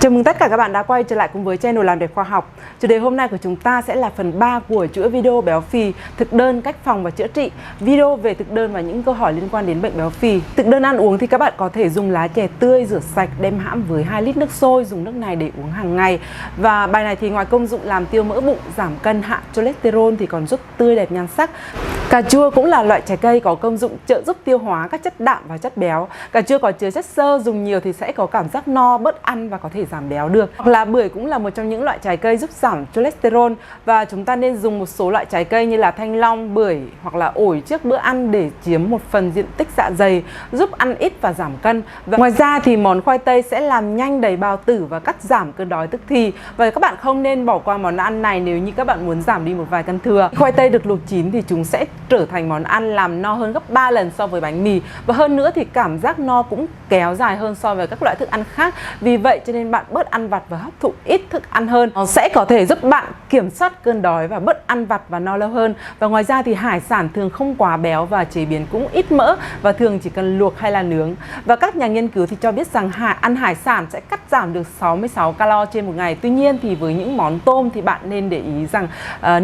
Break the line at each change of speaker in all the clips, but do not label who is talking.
Chào mừng tất cả các bạn đã quay trở lại cùng với channel Làm Đẹp Khoa Học. Chủ đề hôm nay của chúng ta sẽ là phần 3 của chuỗi video béo phì, thực đơn, cách phòng và chữa trị. Video về thực đơn và những câu hỏi liên quan đến bệnh béo phì. Thực đơn ăn uống thì các bạn có thể dùng lá chè tươi rửa sạch đem hãm với 2 lít nước sôi, dùng nước này để uống hàng ngày. Và bài này thì ngoài công dụng làm tiêu mỡ bụng, giảm cân, hạ cholesterol thì còn giúp tươi đẹp nhan sắc. Cà chua cũng là loại trái cây có công dụng trợ giúp tiêu hóa các chất đạm và chất béo. Cà chua có chứa chất xơ, dùng nhiều thì sẽ có cảm giác no, bớt ăn và có thể giảm béo được. Hoặc là bưởi cũng là một trong những loại trái cây giúp giảm cholesterol, và chúng ta nên dùng một số loại trái cây như là thanh long, bưởi hoặc là ổi trước bữa ăn để chiếm một phần diện tích dạ dày, giúp ăn ít và giảm cân. Và ngoài ra thì món khoai tây sẽ làm nhanh đầy bao tử và cắt giảm cơn đói tức thì. Và các bạn không nên bỏ qua món ăn này nếu như các bạn muốn giảm đi một vài cân thừa. Khoai tây được luộc chín thì chúng sẽ trở thành món ăn làm no hơn gấp 3 lần so với bánh mì, và hơn nữa thì cảm giác no cũng kéo dài hơn so với các loại thức ăn khác. Vì vậy cho nên bạn bớt ăn vặt và hấp thụ ít thức ăn hơn. Nó sẽ có thể giúp bạn kiểm soát cơn đói và bớt ăn vặt và no lâu hơn. Và ngoài ra thì hải sản thường không quá béo và chế biến cũng ít mỡ và thường chỉ cần luộc hay là nướng. Và các nhà nghiên cứu thì cho biết rằng ăn hải sản sẽ cắt giảm được 66 calo trên một ngày. Tuy nhiên thì với những món tôm thì bạn nên để ý rằng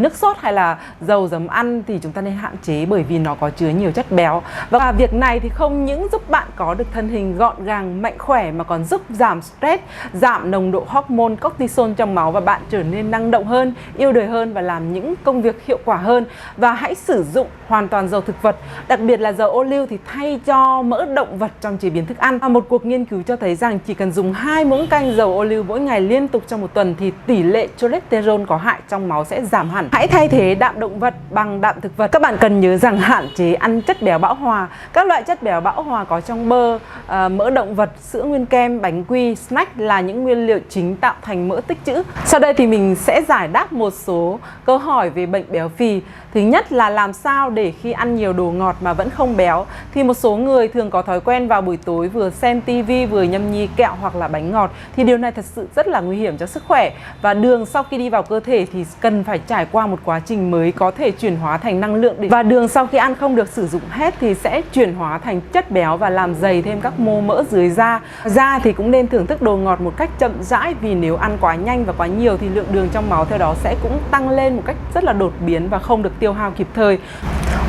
nước sốt hay là dầu giấm ăn thì chúng ta nên hạn chế, bởi vì nó có chứa nhiều chất béo. Và việc này thì không những giúp bạn có được thân hình gọn gàng, mạnh khỏe mà còn giúp giảm stress, giảm nồng độ hormone cortisol trong máu, và bạn trở nên năng động hơn, yêu đời hơn và làm những công việc hiệu quả hơn. Và hãy sử dụng hoàn toàn dầu thực vật, đặc biệt là dầu ô liu thì thay cho mỡ động vật trong chế biến thức ăn. Một cuộc nghiên cứu cho thấy rằng chỉ cần dùng 2 muỗng canh dầu ô liu mỗi ngày liên tục trong một tuần thì tỷ lệ cholesterol có hại trong máu sẽ giảm hẳn. Hãy thay thế đạm động vật bằng đạm thực vật. Các bạn cần nhớ rằng hạn chế ăn chất béo bão hòa. Các loại chất béo bão hòa có trong bơ, mỡ động vật, sữa nguyên kem, bánh quy, snack là những nguyên liệu chính tạo thành mỡ tích trữ. Sau đây thì mình sẽ giải đáp một số câu hỏi về bệnh béo phì. Thứ nhất là làm sao để khi ăn nhiều đồ ngọt mà vẫn không béo. Thì một số người thường có thói quen vào buổi tối vừa xem tivi vừa nhâm nhi kẹo hoặc là bánh ngọt, thì điều này thật sự rất là nguy hiểm cho sức khỏe. Và đường sau khi đi vào cơ thể thì cần phải trải qua một quá trình mới có thể chuyển hóa thành năng lượng. Và đường sau khi ăn không được sử dụng hết thì sẽ chuyển hóa thành chất béo và làm dày thêm các mô mỡ dưới da. Da thì cũng nên thưởng thức đồ ngọt một cách chậm rãi, vì nếu ăn quá nhanh và quá nhiều thì lượng đường trong máu theo đó sẽ cũng tăng lên một cách rất là đột biến và không được tiêu hao kịp thời.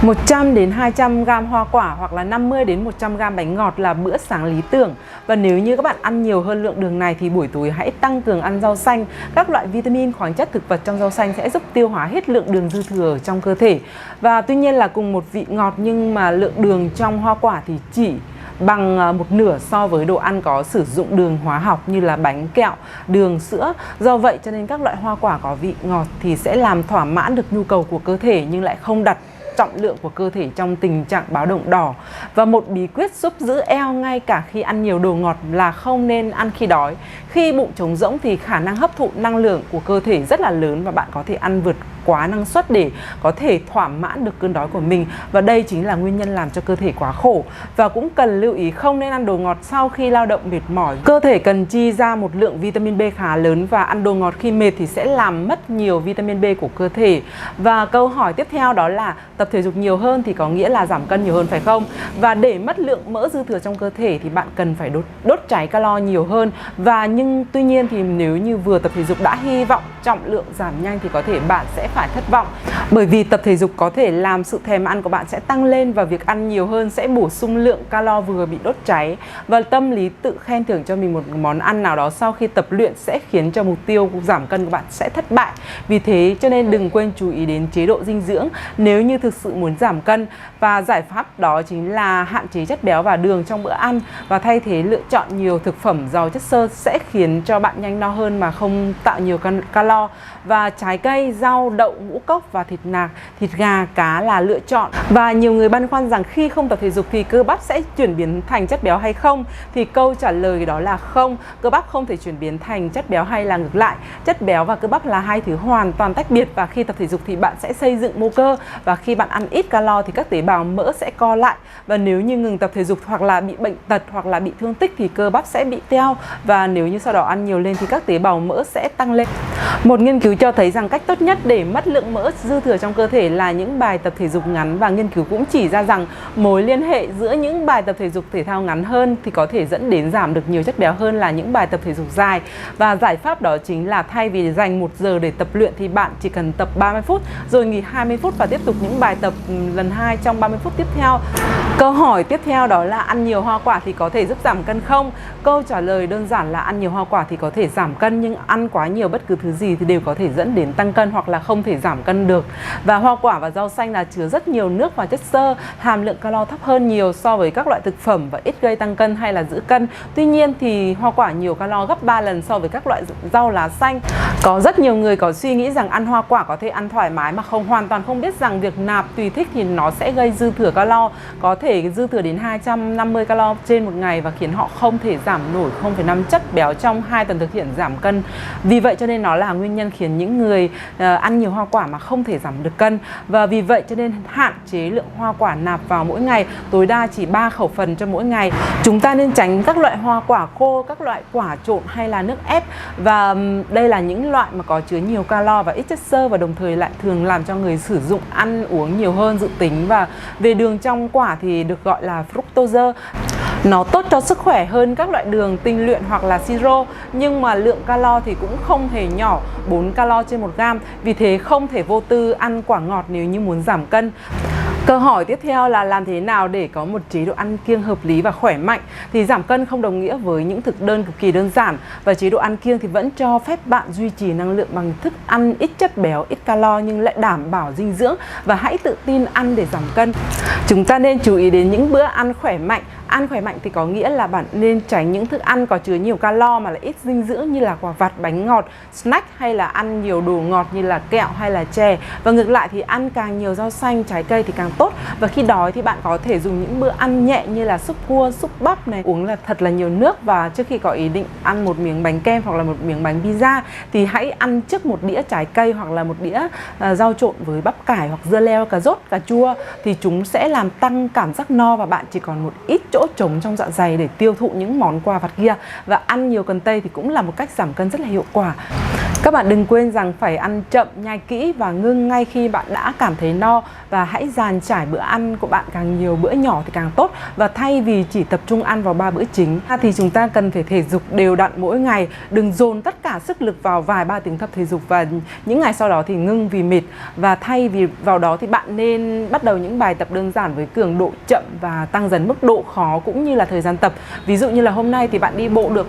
100 đến 200 g hoa quả hoặc là 50 đến 100 g bánh ngọt là bữa sáng lý tưởng. Và nếu như các bạn ăn nhiều hơn lượng đường này thì buổi tối hãy tăng cường ăn rau xanh. Các loại vitamin, khoáng chất thực vật trong rau xanh sẽ giúp tiêu hóa hết lượng đường dư thừa ở trong cơ thể. Và tuy nhiên là cùng một vị ngọt nhưng mà lượng đường trong hoa quả thì chỉ bằng một nửa so với đồ ăn có sử dụng đường hóa học như là bánh, kẹo, đường, sữa. Do vậy cho nên các loại hoa quả có vị ngọt thì sẽ làm thỏa mãn được nhu cầu của cơ thể nhưng lại không đặt trọng lượng của cơ thể trong tình trạng báo động đỏ. Và một bí quyết giúp giữ eo ngay cả khi ăn nhiều đồ ngọt là không nên ăn khi đói. Khi bụng trống rỗng thì khả năng hấp thụ năng lượng của cơ thể rất là lớn và bạn có thể ăn vượt quá năng suất để có thể thỏa mãn được cơn đói của mình. Và đây chính là nguyên nhân làm cho cơ thể quá khổ. Và cũng cần lưu ý không nên ăn đồ ngọt sau khi lao động mệt mỏi. Cơ thể cần chi ra một lượng vitamin B khá lớn, và ăn đồ ngọt khi mệt thì sẽ làm mất nhiều vitamin B của cơ thể. Và câu hỏi tiếp theo đó là tập thể dục nhiều hơn thì có nghĩa là giảm cân nhiều hơn phải không? Và để mất lượng mỡ dư thừa trong cơ thể thì bạn cần phải đốt cháy calo nhiều hơn. Và tuy nhiên thì nếu như vừa tập thể dục đã hy vọng trọng lượng giảm nhanh thì có thể bạn sẽ phải thất vọng, bởi vì tập thể dục có thể làm sự thèm ăn của bạn sẽ tăng lên và việc ăn nhiều hơn sẽ bổ sung lượng calo vừa bị đốt cháy. Và tâm lý tự khen thưởng cho mình một món ăn nào đó sau khi tập luyện sẽ khiến cho mục tiêu giảm cân của bạn sẽ thất bại. Vì thế cho nên đừng quên chú ý đến chế độ dinh dưỡng nếu như thực sự muốn giảm cân. Và giải pháp đó chính là hạn chế chất béo và đường trong bữa ăn và thay thế lựa chọn nhiều thực phẩm giàu chất xơ sẽ khiến cho bạn nhanh no hơn mà không tạo nhiều calo. Và trái cây, rau, đậu, ngũ cốc và thịt nạc, thịt gà, cá là lựa chọn. Và nhiều người băn khoăn rằng khi không tập thể dục thì cơ bắp sẽ chuyển biến thành chất béo hay không? Thì câu trả lời đó là không. Cơ bắp không thể chuyển biến thành chất béo hay là ngược lại. Chất béo và cơ bắp là hai thứ hoàn toàn tách biệt, và khi tập thể dục thì bạn sẽ xây dựng mô cơ, và khi bạn ăn ít calo thì các tế bào mỡ sẽ co lại. Và nếu như ngừng tập thể dục hoặc là bị bệnh tật hoặc là bị thương tích thì cơ bắp sẽ bị teo, và nếu như sau đó ăn nhiều lên thì các tế bào mỡ sẽ tăng lên. Một nghiên cứu cho thấy rằng cách tốt nhất để mất lượng mỡ dư thừa trong cơ thể là những bài tập thể dục ngắn, và nghiên cứu cũng chỉ ra rằng mối liên hệ giữa những bài tập thể dục thể thao ngắn hơn thì có thể dẫn đến giảm được nhiều chất béo hơn là những bài tập thể dục dài. Và giải pháp đó chính là thay vì dành 1 giờ để tập luyện thì bạn chỉ cần tập 30 phút rồi nghỉ 20 phút và tiếp tục những bài tập lần 2 trong 30 phút tiếp theo. Câu hỏi tiếp theo đó là ăn nhiều hoa quả thì có thể giúp giảm cân không? Câu trả lời đơn giản là ăn nhiều hoa quả thì có thể giảm cân, nhưng ăn quá nhiều bất cứ thứ gì thì đều có thể dẫn đến tăng cân hoặc là không thể giảm cân được. Và hoa quả và rau xanh là chứa rất nhiều nước và chất xơ, hàm lượng calo thấp hơn nhiều so với các loại thực phẩm và ít gây tăng cân hay là giữ cân. Tuy nhiên thì hoa quả nhiều calo gấp 3 lần so với các loại rau lá xanh. Có rất nhiều người có suy nghĩ rằng ăn hoa quả có thể ăn thoải mái mà hoàn toàn không biết rằng việc nạp tùy thích thì nó sẽ gây dư thừa calo, có thể dư thừa đến 250 calo trên một ngày và khiến họ không thể giảm nổi 0,5 chất béo trong 2 tuần thực hiện giảm cân. Vì vậy cho nên nó là nguyên nhân khiến những người ăn nhiều hoa quả mà không thể giảm được cân. Và vì vậy cho nên hạn chế lượng hoa quả nạp vào mỗi ngày, tối đa chỉ 3 khẩu phần cho mỗi ngày. Chúng ta nên tránh các loại hoa quả khô, các loại quả trộn hay là nước ép. Và đây là những loại mà có chứa nhiều calo và ít chất xơ, và đồng thời lại thường làm cho người sử dụng ăn uống nhiều hơn dự tính. Và về đường trong quả thì được gọi là fructose. Nó tốt cho sức khỏe hơn các loại đường tinh luyện hoặc là siro, nhưng mà lượng calo thì cũng không hề nhỏ, 4 calo trên 1 gam. Vì thế không thể vô tư ăn quả ngọt nếu như muốn giảm cân. Câu hỏi tiếp theo là làm thế nào để có một chế độ ăn kiêng hợp lý và khỏe mạnh? Thì giảm cân không đồng nghĩa với những thực đơn cực kỳ đơn giản, và chế độ ăn kiêng thì vẫn cho phép bạn duy trì năng lượng bằng thức ăn ít chất béo, ít calo nhưng lại đảm bảo dinh dưỡng, và hãy tự tin ăn để giảm cân. Chúng ta nên chú ý đến những bữa ăn khỏe mạnh. Ăn khỏe mạnh thì có nghĩa là bạn nên tránh những thức ăn có chứa nhiều calo mà lại ít dinh dưỡng như là quả vặt, bánh ngọt, snack, hay là ăn nhiều đồ ngọt như là kẹo hay là chè. Và ngược lại thì ăn càng nhiều rau xanh, trái cây thì càng tốt. Và khi đói thì bạn có thể dùng những bữa ăn nhẹ như là súp cua, súp bắp này, uống là thật là nhiều nước. Và trước khi có ý định ăn một miếng bánh kem hoặc là một miếng bánh pizza thì hãy ăn trước một đĩa trái cây hoặc là một đĩa rau trộn với bắp cải hoặc dưa leo, cà rốt, cà chua, thì chúng sẽ làm tăng cảm giác no và bạn chỉ còn một ít chỗ trống trong dạ dày để tiêu thụ những món quà vặt kia. Và ăn nhiều cần tây thì cũng là một cách giảm cân rất là hiệu quả. Các bạn đừng quên rằng phải ăn chậm, nhai kỹ và ngưng ngay khi bạn đã cảm thấy no, và hãy dàn trải bữa ăn của bạn, càng nhiều bữa nhỏ thì càng tốt. Và thay vì chỉ tập trung ăn vào 3 bữa chính thì chúng ta cần phải thể dục đều đặn mỗi ngày, đừng dồn tất cả sức lực vào vài 3 tiếng tập thể dục và những ngày sau đó thì ngưng vì mệt. Và thay vì vào đó thì bạn nên bắt đầu những bài tập đơn giản với cường độ chậm và tăng dần mức độ khó cũng như là thời gian tập. Ví dụ như là hôm nay thì bạn đi bộ được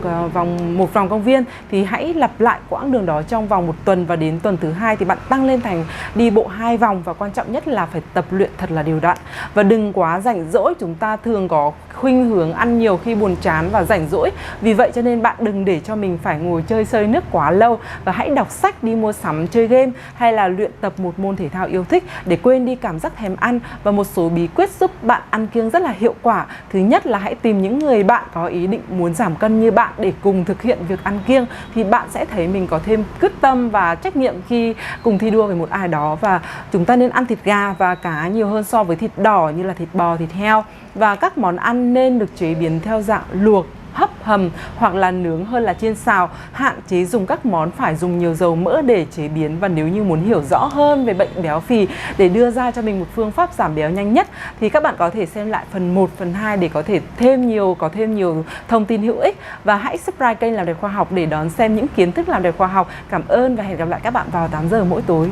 một vòng công viên thì hãy lặp lại quãng đường đó trong vòng 1 tuần, và đến tuần thứ 2 thì bạn tăng lên thành đi bộ 2 vòng. Và quan trọng nhất là phải tập luyện thật là đều đặn và đừng quá rảnh rỗi. Chúng ta thường có khuynh hướng ăn nhiều khi buồn chán và rảnh rỗi, vì vậy cho nên bạn đừng để cho mình phải ngồi chơi xơi nước quá lâu, và hãy đọc sách, đi mua sắm, chơi game hay là luyện tập một môn thể thao yêu thích để quên đi cảm giác thèm ăn. Và một số bí quyết giúp bạn ăn kiêng rất là hiệu quả. Thứ nhất là hãy tìm những người bạn có ý định muốn giảm cân như bạn để cùng thực hiện việc ăn kiêng, thì bạn sẽ thấy mình có thêm quyết tâm và trách nhiệm khi cùng thi đua với một ai đó. Và chúng ta nên ăn thịt gà và cá nhiều hơn so với thịt đỏ như là thịt bò, thịt heo. Và các món ăn nên được chế biến theo dạng luộc, hấp, hầm hoặc là nướng hơn là chiên xào. Hạn chế dùng các món phải dùng nhiều dầu mỡ để chế biến. Và nếu như muốn hiểu rõ hơn về bệnh béo phì để đưa ra cho mình một phương pháp giảm béo nhanh nhất thì các bạn có thể xem lại phần 1, phần 2 để có thể có thêm nhiều thông tin hữu ích. Và hãy subscribe kênh Làm Đẹp Khoa Học để đón xem những kiến thức làm đẹp khoa học. Cảm ơn và hẹn gặp lại các bạn vào 8 giờ mỗi tối.